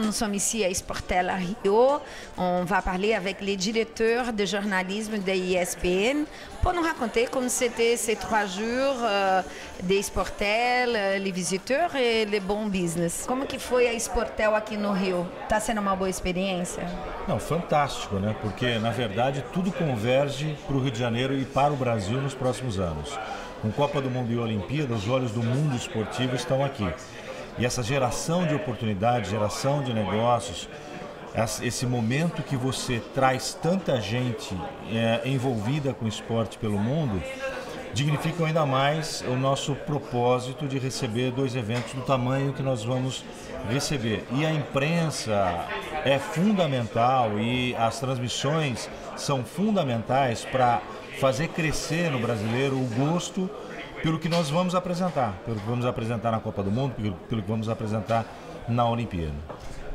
Nous sommes ici à Sportel à Rio. On va parler avec les directeurs de journalisme da ESPN pour nous raconter como c'était ces 3 jours de Sportel, les visiteurs e le bom business. Como que foi a Sportel aqui no Rio? Está sendo uma boa experiência? Não, fantástico, né? Porque, na verdade, tudo converge para o Rio de Janeiro e para o Brasil nos próximos anos. Com Copa do Mundo e Olimpíada, os olhos do mundo esportivo estão aqui. E essa geração de oportunidades, geração de negócios, esse momento que você traz tanta gente envolvida com esporte pelo mundo, dignificam ainda mais o nosso propósito de receber 2 eventos do tamanho que nós vamos receber. E a imprensa é fundamental e as transmissões são fundamentais para fazer crescer no brasileiro o gosto pelo que nós vamos apresentar, pelo que vamos apresentar na Copa do Mundo, pelo que vamos apresentar na Olimpíada.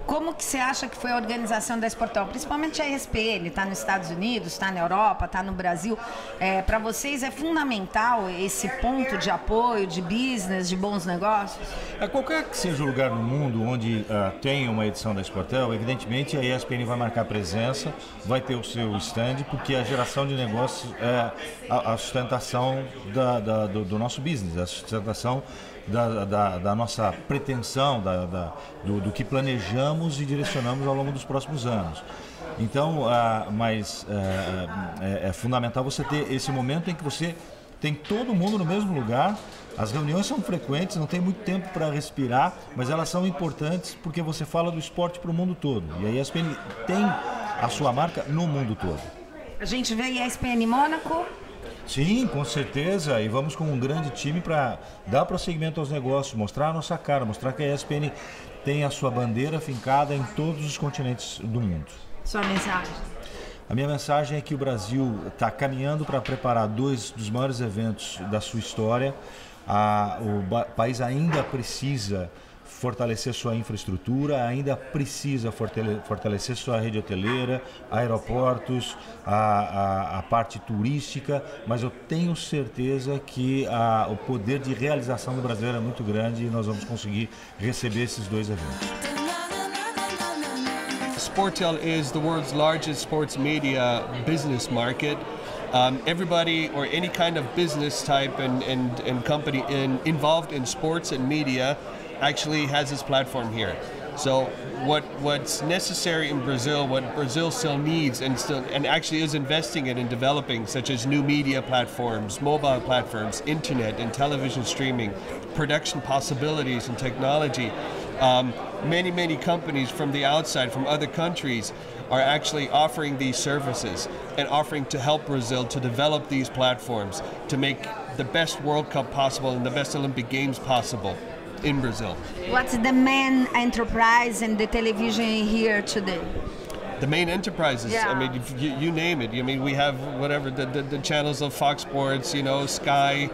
Como que você acha que foi a organização da Sportel? Principalmente a ESPN, está nos Estados Unidos, está na Europa, está no Brasil. Para vocês é fundamental esse ponto de apoio, de business, de bons negócios? Qualquer que seja o lugar no mundo onde tem uma edição da Sportel, evidentemente a ESPN vai marcar presença, vai ter o seu stand, porque a geração de negócios é a sustentação do nosso business, a sustentação da nossa pretensão, do que planejamos e direcionamos ao longo dos próximos anos. Então, é fundamental você ter esse momento em que você tem todo mundo no mesmo lugar, as reuniões são frequentes, não tem muito tempo para respirar, mas elas são importantes porque você fala do esporte para o mundo todo. E a ESPN tem a sua marca no mundo todo. A gente vê a ESPN em Mônaco. Sim, com certeza, e vamos com um grande time para dar prosseguimento aos negócios, mostrar a nossa cara, mostrar que a ESPN tem a sua bandeira fincada em todos os continentes do mundo. Sua mensagem? A minha mensagem é que o Brasil está caminhando para preparar 2 dos maiores eventos da sua história. O país ainda precisa fortalecer sua infraestrutura, ainda precisa fortalecer sua rede hoteleira, aeroportos, a parte turística, mas eu tenho certeza que o poder de realização do brasileiro é muito grande e nós vamos conseguir receber esses 2 eventos. Sportel is the world's largest sports media business market. Everybody or any kind of business type and company involved in sports and media actually has its platform here. So what's necessary in Brazil, what Brazil still needs and actually is investing in and developing, such as new media platforms, mobile platforms, internet and television streaming, production possibilities and technology. Many companies from the outside, from other countries, are actually offering these services and offering to help Brazil to develop these platforms to make the best World Cup possible and the best Olympic Games possible in Brazil. What's the main enterprise in the television here today? The main enterprises, yeah. I mean, you name it. I mean, we have whatever, the channels of Fox Sports, you know, Sky,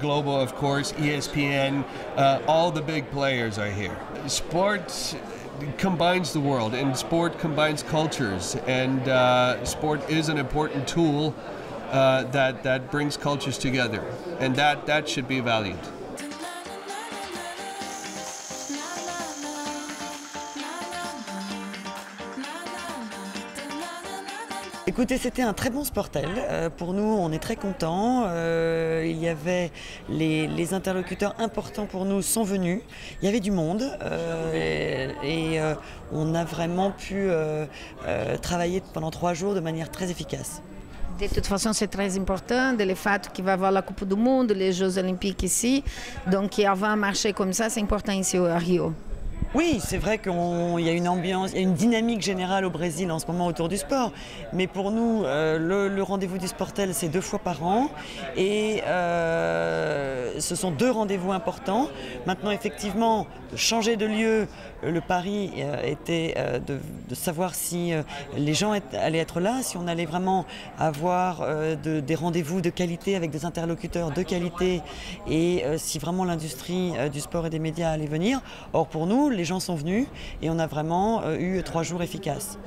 Global, of course, ESPN, all the big players are here. Sport combines the world, and sport combines cultures, and sport is an important tool that brings cultures together, and that should be valued. Écoutez, c'était un très bon Sportel. Pour nous, on est très contents. Il y avait les interlocuteurs importants pour nous sont venus. Il y avait du monde et on a vraiment pu travailler pendant 3 jours de manière très efficace. De toute façon, c'est très important, le fait qu'il va y avoir la Coupe du Monde, les Jeux Olympiques ici. Donc, avoir un marché comme ça, c'est important ici à Rio. Oui, c'est vrai qu'il y a une ambiance, il y a une dynamique générale au Brésil en ce moment autour du sport. Mais pour nous, le rendez-vous du Sportel, c'est 2 fois par an. Et ce sont 2 rendez-vous importants. Maintenant, effectivement, changer de lieu, le pari était de savoir si les gens allaient être là, si on allait vraiment avoir des rendez-vous de qualité avec des interlocuteurs de qualité et si vraiment l'industrie du sport et des médias allait venir. Or, pour nous, Rio, les gens sont venus et on a vraiment eu 3 jours efficaces.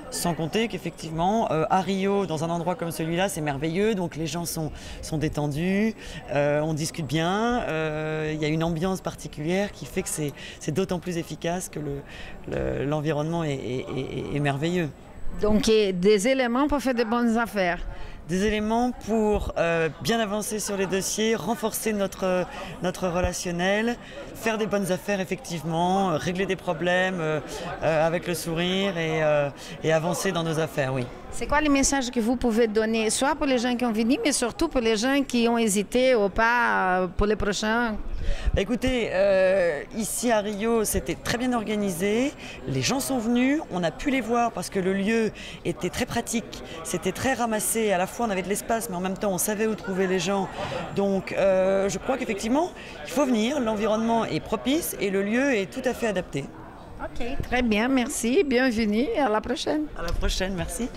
Sans compter qu'effectivement, à Rio, dans un endroit comme celui-là, c'est merveilleux, donc les gens sont détendus, on discute bien, il y a une ambiance particulière qui fait que c'est d'autant plus efficace que l'environnement est merveilleux. Donc, des éléments pour faire de bonnes affaires. Des éléments pour bien avancer sur les dossiers, renforcer notre relationnel, faire des bonnes affaires effectivement, régler des problèmes avec le sourire et avancer dans nos affaires, oui. C'est quoi les messages que vous pouvez donner, soit pour les gens qui ont venu, mais surtout pour les gens qui ont hésité ou pas pour les prochains? Écoutez, ici à Rio, c'était très bien organisé. Les gens sont venus, on a pu les voir parce que le lieu était très pratique. C'était très ramassé. À la fois, on avait de l'espace, mais en même temps, on savait où trouver les gens. Donc, je crois qu'effectivement, il faut venir. L'environnement est propice et le lieu est tout à fait adapté. OK, très bien, merci. Bienvenue et à la prochaine. À la prochaine, merci.